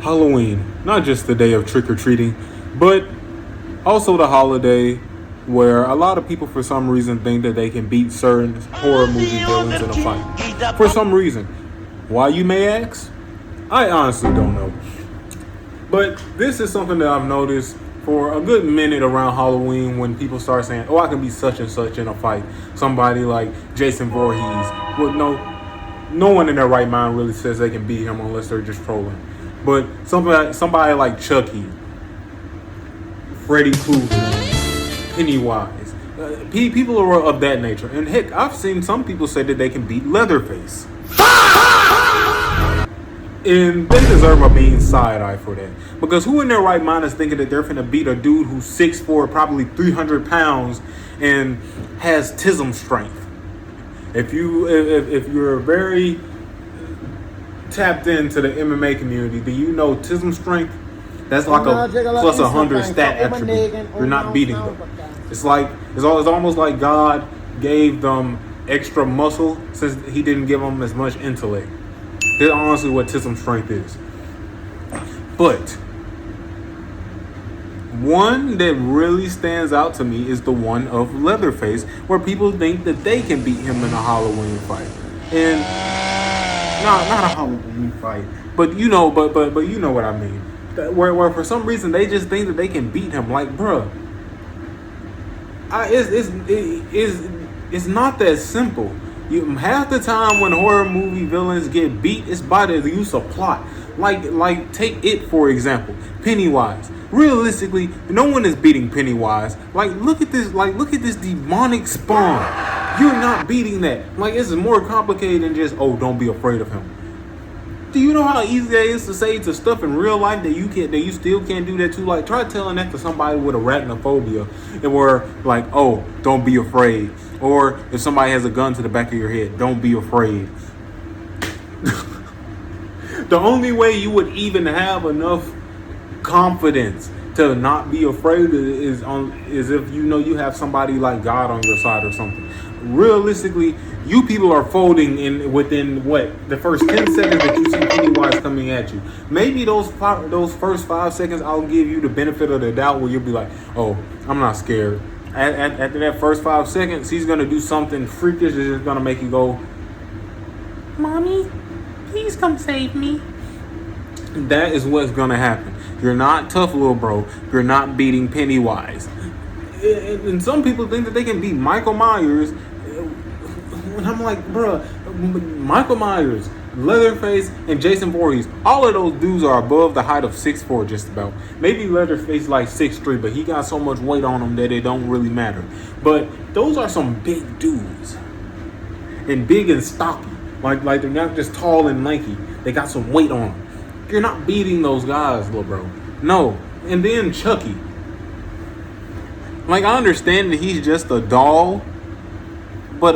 Halloween, not just the day of trick or treating, but also the holiday where a lot of people, for some reason, think that they can beat certain horror movie villains in a fight. For some reason. Why, you may ask? I honestly don't know. But this is something that I've noticed for a good minute around Halloween when people start saying, "Oh, I can be such and such in a fight." Somebody like Jason Voorhees. Well, no one in their right mind really says they can beat him unless they're just trolling. But somebody like Chucky, Freddy Krueger, Pennywise, people are of that nature. And heck, I've seen some people say that they can beat Leatherface. And they deserve a mean side eye for that. Because who in their right mind is thinking that they're finna beat a dude who's 6'4", probably 300 pounds, and has tism strength? If you're very tapped into the MMA community, do you know tism strength? That's like a plus 100 stat attribute. You're not beating them. It's almost like God gave them extra muscle since He didn't give them as much intellect. That's honestly what tism strength is. But one that really stands out to me is the one of Leatherface, where people think that they can beat him in a Halloween fight. And not a Halloween fight, but you know what I mean. Where for some reason they just think that they can beat him. Like, bruh, it's not that simple. Half the time when horror movie villains get beat, it's by the use of plot. Like take It for example, Pennywise. Realistically, no one is beating Pennywise. Look at this demonic spawn. You're not beating that. It's more complicated than just, oh, don't be afraid of him. Do you know how easy that is to say to stuff in real life that you still can't do that to? Try telling that to somebody with arachnophobia, and we're like, oh, don't be afraid. Or if somebody has a gun to the back of your head, don't be afraid. The only way you would even have enough confidence to not be afraid is if you have somebody like God on your side or something. Realistically, you people are folding within the first 10 seconds that you see Pennywise coming at you. Maybe those first 5 seconds, I'll give you the benefit of the doubt where you'll be like, oh, I'm not scared. After that first 5 seconds, he's gonna do something freakish that's just gonna make you go, "Mommy, please come save me." That is what's gonna happen. You're not tough, little bro. You're not beating Pennywise. And some people think that they can beat Michael Myers. And I'm like, bruh, Michael Myers, Leatherface, and Jason Voorhees, all of those dudes are above the height of 6'4", just about. Maybe Leatherface 6'3", but he got so much weight on him that it don't really matter. But those are some big dudes. And big and stocky. Like they're not just tall and lanky. They got some weight on them. You're not beating those guys, little bro. No. And then Chucky. I understand that he's just a doll, but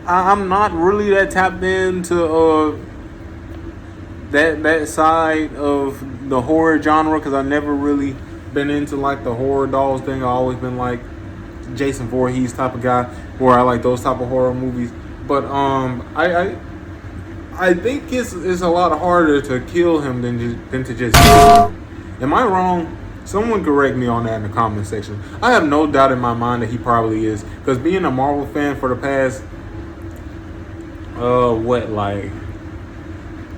I'm not really that tapped into that side of the horror genre, because I've never really been into the horror dolls thing. I've always been Jason Voorhees type of guy, where I like those type of horror movies. But I think it's a lot harder to kill him than to just kill him. Am I wrong? Someone correct me on that in the comment section. I have no doubt in my mind that he probably is, because being a Marvel fan for the past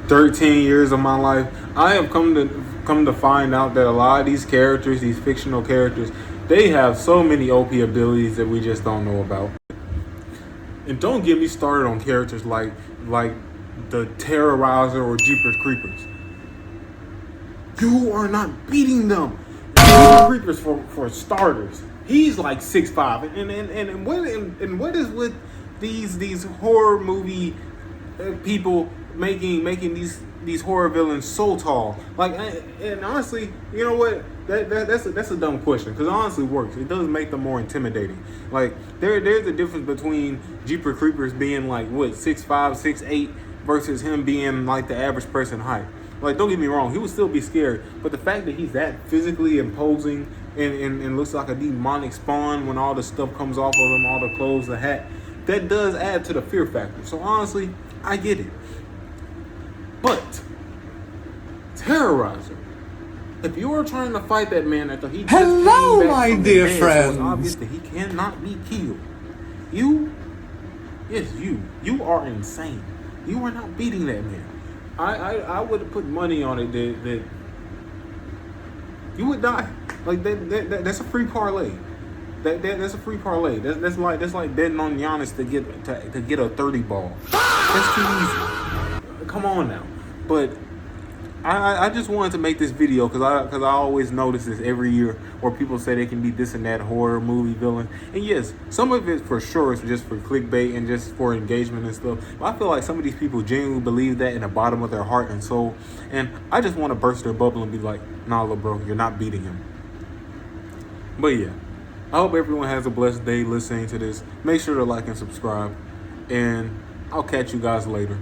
13 years of my life, I have come to find out that a lot of these characters, these fictional characters, they have so many OP abilities that we just don't know about. And don't get me started on characters like the Terrorizer or Jeepers Creepers. You are not beating them. Jeepers Creepers, for starters, he's 6'5", and what is with these horror movie people making these horror villains so tall? And honestly, you know what? That's a dumb question, because it honestly works. It does make them more intimidating. There's a difference between Jeepers Creepers being 6'5", 6'8", versus him being the average person height. Don't get me wrong, he would still be scared, but the fact that he's that physically imposing and looks like a demonic spawn when all the stuff comes off of him, all the clothes, the hat, that does add to the fear factor. So honestly, I get it. But terrorizer. If you are trying to fight that man after he just Hello, came back my from dear the dead, friends. so it's obvious that he cannot be killed. You are insane. You are not beating that man. I would have put money on it that you would die. Like that's a free parlay. That's a free parlay. That's like betting on Giannis to get a 30 ball. That's too easy. Come on now. But I just wanted to make this video because I always notice this every year where people say they can be this and that horror movie villain. And yes, some of it for sure is just for clickbait and just for engagement and stuff. But I feel like some of these people genuinely believe that in the bottom of their heart and soul. And I just want to burst their bubble and be like, nah, little bro, you're not beating him. But yeah, I hope everyone has a blessed day listening to this. Make sure to like and subscribe. And I'll catch you guys later.